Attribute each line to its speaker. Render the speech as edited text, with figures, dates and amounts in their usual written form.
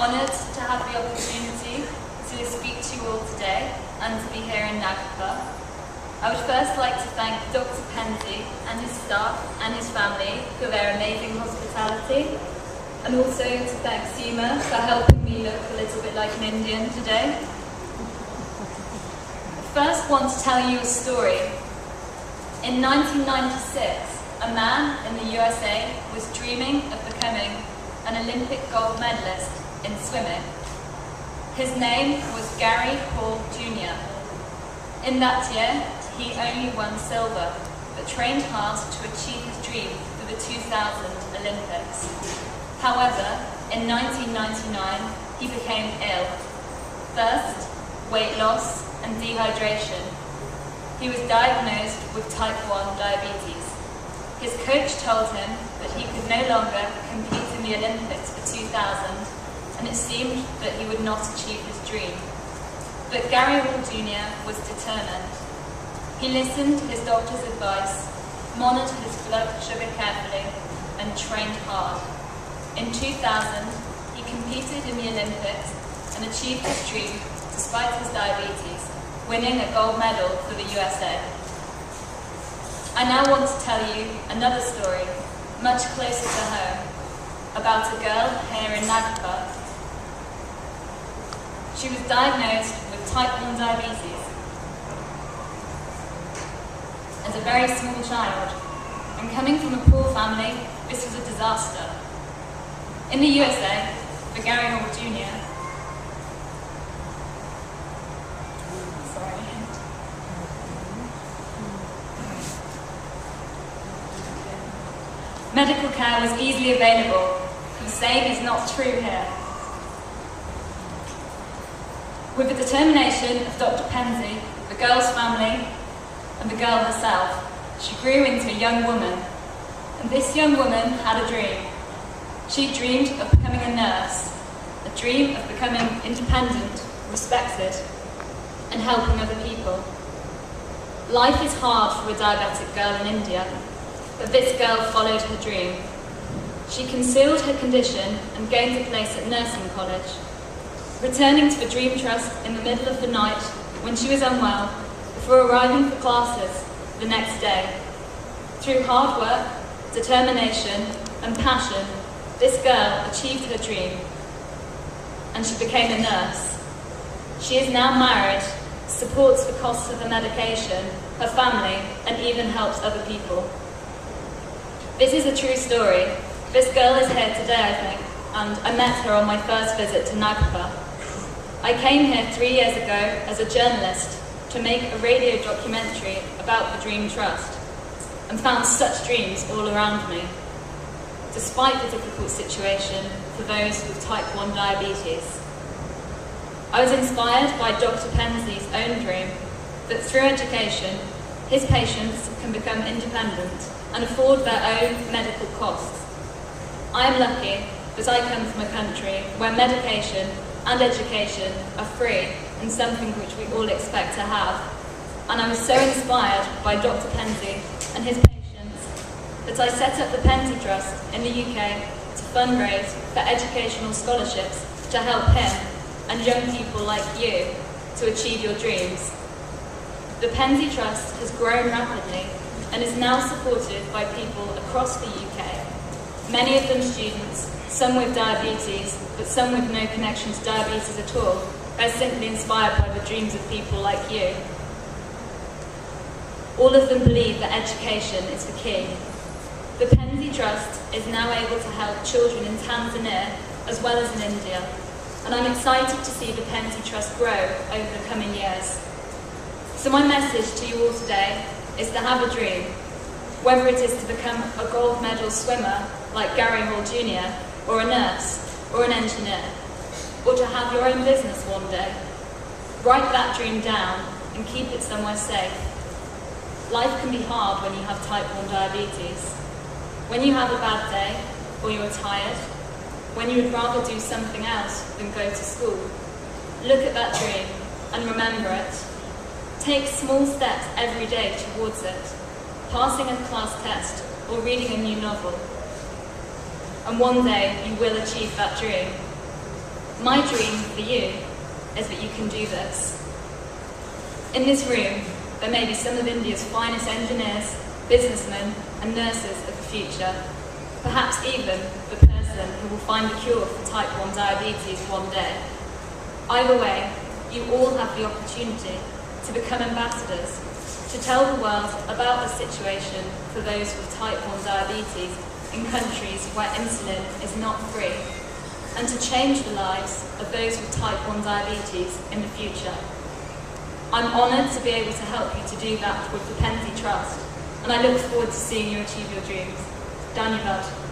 Speaker 1: honoured to have the opportunity to speak to you all today and to be here in Nagpur. I would first like to thank Dr. Pendsey and his staff and his family for their amazing hospitality, and also to thank Seema for helping me look a little bit like an Indian today. I first want to tell you a story. In 1996, a man in the USA was dreaming of becoming an Olympic gold medalist in swimming. His name was Gary Hall Jr. In that year, he only won silver, but trained hard to achieve his dream for the 2000 Olympics. However, in 1999, he became ill. Thirst, weight loss, and dehydration. He was diagnosed with type 1 diabetes. His coach told him that he could no longer compete in the Olympics for 2000, and it seemed that he would not achieve his dream. But Gary Hall Jr. was determined. He listened to his doctor's advice, monitored his blood sugar carefully, and trained hard. In 2000, he competed in the Olympics and achieved his dream despite his diabetes, winning a gold medal for the USA. I now want to tell you another story, much closer to home, about a girl here in Nagpur. She was diagnosed with type 1 diabetes as a very small child, and coming from a poor family, this was a disaster. In the USA, for Gary Hall Jr., medical care was easily available. The same is not true here. With the determination of Dr. Pendsey, the girl's family, and the girl herself, she grew into a young woman. And this young woman had a dream. She dreamed of becoming a nurse, a dream of becoming independent, respected, and helping other people. Life is hard for a diabetic girl in India, but this girl followed her dream. She concealed her condition and gained a place at nursing college, returning to the Dream Trust in the middle of the night when she was unwell, before arriving for classes the next day. Through hard work, determination, and passion, this girl achieved her dream, and she became a nurse. She is now married, supports the costs of her medication, her family, and even helps other people. This is a true story. This girl is here today, I think, and I met her on my first visit to Nagpur. I came here 3 years ago as a journalist to make a radio documentary about the Dream Trust, and found such dreams all around me, despite the difficult situation for those with type 1 diabetes. I was inspired by Dr. Pendsey's own dream that through education, his patients can become independent and afford their own medical costs. I am lucky that I come from a country where medication and education are free and something which we all expect to have. And I was so inspired by Dr. Pendsey and his patients that I set up the Pendsey Trust in the UK to fundraise for educational scholarships to help him and young people like you to achieve your dreams. The Pendsey Trust has grown rapidly and is now supported by people across the UK, many of them students, some with diabetes, but some with no connection to diabetes at all. They're simply inspired by the dreams of people like you. All of them believe that education is the key. The Pendsey Trust is now able to help children in Tanzania as well as in India, and I'm excited to see the Pendsey Trust grow over the coming years. So my message to you all today is to have a dream, whether it is to become a gold medal swimmer like Gary Hall Jr., or a nurse, or an engineer, or to have your own business one day. Write that dream down and keep it somewhere safe. Life can be hard when you have type 1 diabetes. When you have a bad day, or you are tired, when you would rather do something else than go to school, look at that dream and remember it. Take small steps every day towards it, passing a class test or reading a new novel. And one day you will achieve that dream. My dream for you is that you can do this. In this room, there may be some of India's finest engineers, businessmen, and nurses of the future. Perhaps even the person who will find a cure for type 1 diabetes one day. Either way, you all have the opportunity to become ambassadors, to tell the world about the situation for those with type 1 diabetes in countries where insulin is not free, and to change the lives of those with type 1 diabetes in the future. I'm honoured to be able to help you to do that with the Pendsey Trust, and I look forward to seeing you achieve your dreams. Dhanyavad.